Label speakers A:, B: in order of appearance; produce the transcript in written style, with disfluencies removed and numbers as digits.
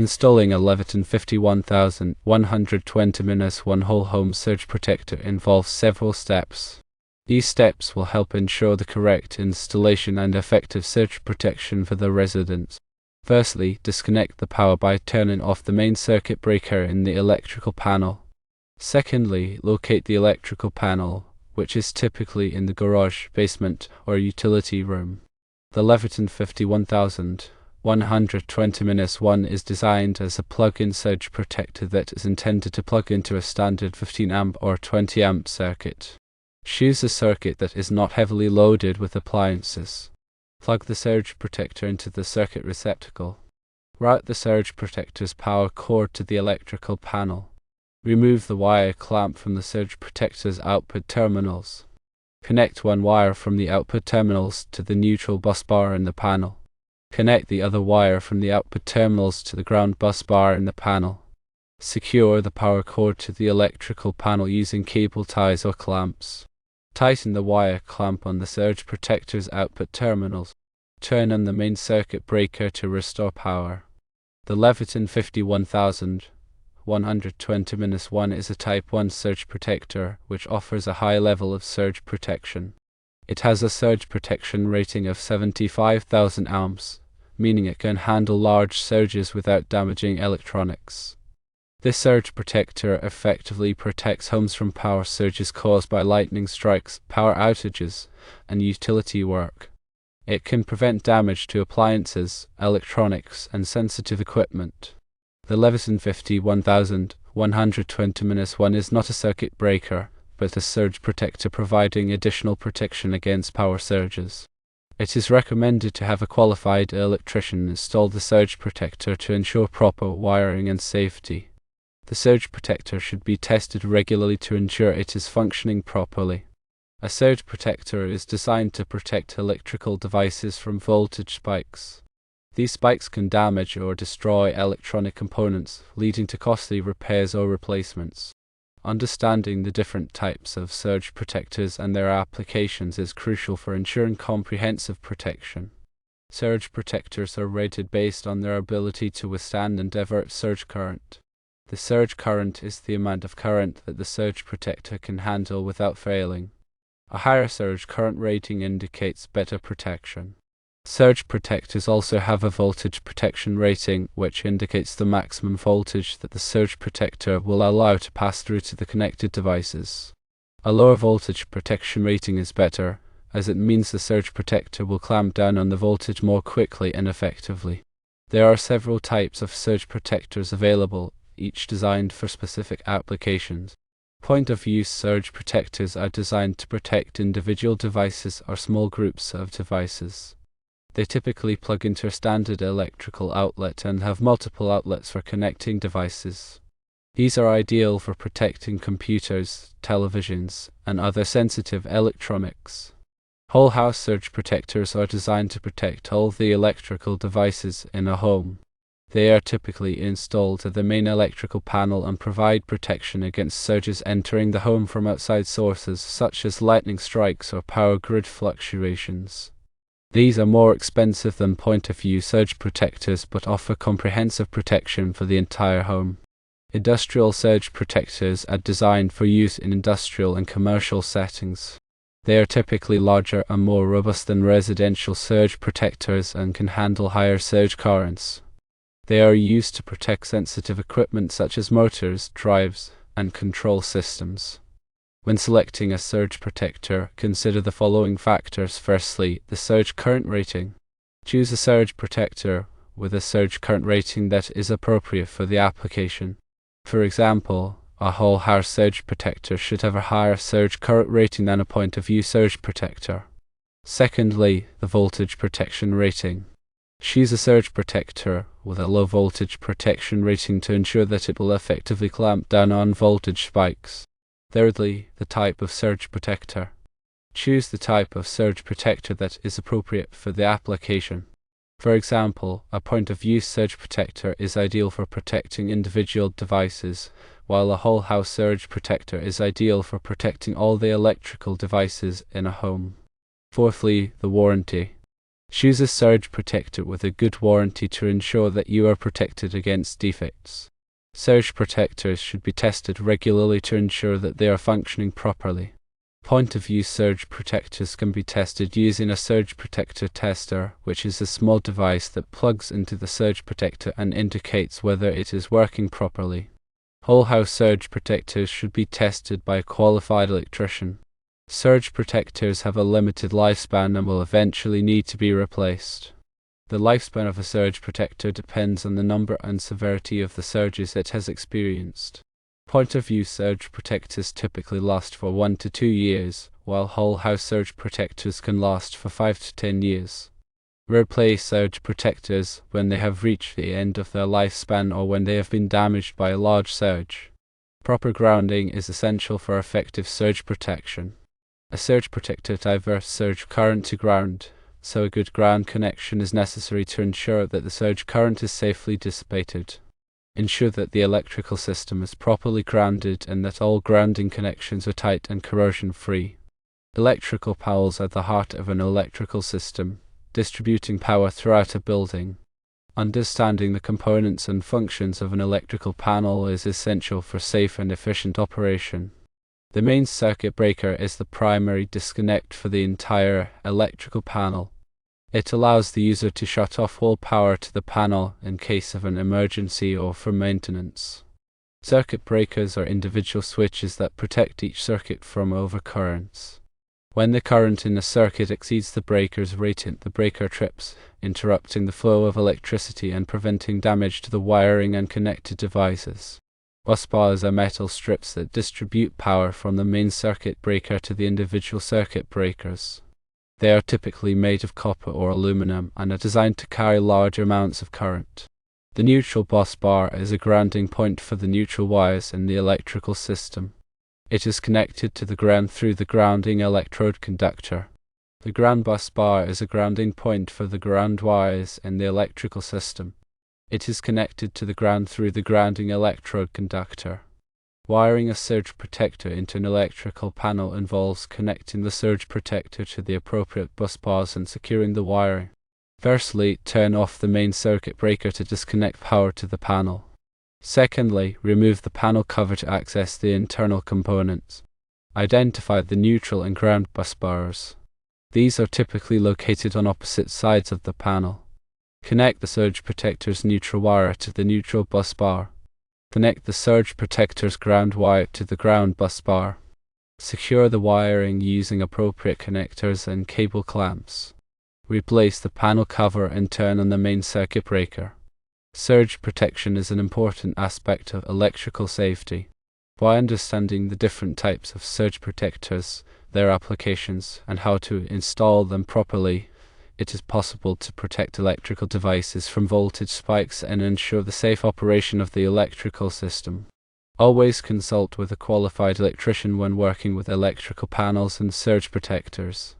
A: Installing a Leviton 51120-1 whole home surge protector involves several steps. These steps will help ensure the correct installation and effective surge protection for the residents. Firstly, disconnect the power by turning off the main circuit breaker in the electrical panel. Secondly, locate the electrical panel, which is typically in the garage, basement, or utility room. The Leviton 51120-1 is designed as a plug-in surge protector that is intended to plug into a standard 15 or 20 circuit. Choose a circuit that is not heavily loaded with appliances. Plug the surge protector into the circuit receptacle. Route the surge protector's power cord to the electrical panel. Remove the wire clamp from the surge protector's output terminals. Connect one wire from the output terminals to the neutral bus bar in the panel. Connect the other wire from the output terminals to the ground bus bar in the panel. Secure the power cord to the electrical panel using cable ties or clamps. Tighten the wire clamp on the surge protector's output terminals. Turn on the main circuit breaker to restore power. The Leviton 51120-1 is a Type 1 surge protector which offers a high level of surge protection. It has a surge protection rating of 75,000 ohms, meaning it can handle large surges without damaging electronics. This surge protector effectively protects homes from power surges caused by lightning strikes, power outages, and utility work. It can prevent damage to appliances, electronics, and sensitive equipment. The Leviton 51120-1 is not a circuit breaker, but a surge protector providing additional protection against power surges. It is recommended to have a qualified electrician install the surge protector to ensure proper wiring and safety. The surge protector should be tested regularly to ensure it is functioning properly. A surge protector is designed to protect electrical devices from voltage spikes. These spikes can damage or destroy electronic components, leading to costly repairs or replacements. Understanding the different types of surge protectors and their applications is crucial for ensuring comprehensive protection. Surge protectors are rated based on their ability to withstand and divert surge current. The surge current is the amount of current that the surge protector can handle without failing. A higher surge current rating indicates better protection. Surge protectors also have a voltage protection rating, which indicates the maximum voltage that the surge protector will allow to pass through to the connected devices. A lower voltage protection rating is better, as it means the surge protector will clamp down on the voltage more quickly and effectively. There are several types of surge protectors available, each designed for specific applications. Point-of-use surge protectors are designed to protect individual devices or small groups of devices. They typically plug into a standard electrical outlet and have multiple outlets for connecting devices. These are ideal for protecting computers, televisions, and other sensitive electronics. Whole house surge protectors are designed to protect all the electrical devices in a home. They are typically installed at the main electrical panel and provide protection against surges entering the home from outside sources such as lightning strikes or power grid fluctuations. These are more expensive than point-of-view surge protectors but offer comprehensive protection for the entire home. Industrial surge protectors are designed for use in industrial and commercial settings. They are typically larger and more robust than residential surge protectors and can handle higher surge currents. They are used to protect sensitive equipment such as motors, drives, and control systems. When selecting a surge protector, consider the following factors. Firstly, the surge current rating. Choose a surge protector with a surge current rating that is appropriate for the application. For example, a whole house surge protector should have a higher surge current rating than a point-of-view surge protector. Secondly, the voltage protection rating. Choose a surge protector with a low voltage protection rating to ensure that it will effectively clamp down on voltage spikes. Thirdly, the type of surge protector. Choose the type of surge protector that is appropriate for the application. For example, a point-of-use surge protector is ideal for protecting individual devices, while a whole house surge protector is ideal for protecting all the electrical devices in a home. Fourthly, the warranty. Choose a surge protector with a good warranty to ensure that you are protected against defects. Surge protectors should be tested regularly to ensure that they are functioning properly. Point-of-use surge protectors can be tested using a surge protector tester, which is a small device that plugs into the surge protector and indicates whether it is working properly. Whole-house surge protectors should be tested by a qualified electrician. Surge protectors have a limited lifespan and will eventually need to be replaced. The lifespan of a surge protector depends on the number and severity of the surges it has experienced. Point-of-use surge protectors typically last for 1 to 2 years, while whole-house surge protectors can last for 5 to 10 years. Replace surge protectors when they have reached the end of their lifespan or when they have been damaged by a large surge. Proper grounding is essential for effective surge protection. A surge protector diverts surge current to ground, so a good ground connection is necessary to ensure that the surge current is safely dissipated. Ensure that the electrical system is properly grounded and that all grounding connections are tight and corrosion-free. Electrical panels are the heart of an electrical system, distributing power throughout a building. Understanding the components and functions of an electrical panel is essential for safe and efficient operation. The main circuit breaker is the primary disconnect for the entire electrical panel. It allows the user to shut off all power to the panel in case of an emergency or for maintenance. Circuit breakers are individual switches that protect each circuit from overcurrents. When the current in a circuit exceeds the breaker's rating, the breaker trips, interrupting the flow of electricity and preventing damage to the wiring and connected devices. Bus bars are metal strips that distribute power from the main circuit breaker to the individual circuit breakers. They are typically made of copper or aluminum and are designed to carry large amounts of current. The neutral bus bar is a grounding point for the neutral wires in the electrical system. It is connected to the ground through the grounding electrode conductor. The ground bus bar is a grounding point for the ground wires in the electrical system. It is connected to the ground through the grounding electrode conductor. Wiring a surge protector into an electrical panel involves connecting the surge protector to the appropriate bus bars and securing the wiring. Firstly, turn off the main circuit breaker to disconnect power to the panel. Secondly, remove the panel cover to access the internal components. Identify the neutral and ground bus bars. These are typically located on opposite sides of the panel. Connect the surge protector's neutral wire to the neutral bus bar. Connect the surge protector's ground wire to the ground bus bar. Secure the wiring using appropriate connectors and cable clamps. Replace the panel cover and turn on the main circuit breaker. Surge protection is an important aspect of electrical safety. By understanding the different types of surge protectors, their applications, and how to install them properly, it is possible to protect electrical devices from voltage spikes and ensure the safe operation of the electrical system. Always consult with a qualified electrician when working with electrical panels and surge protectors.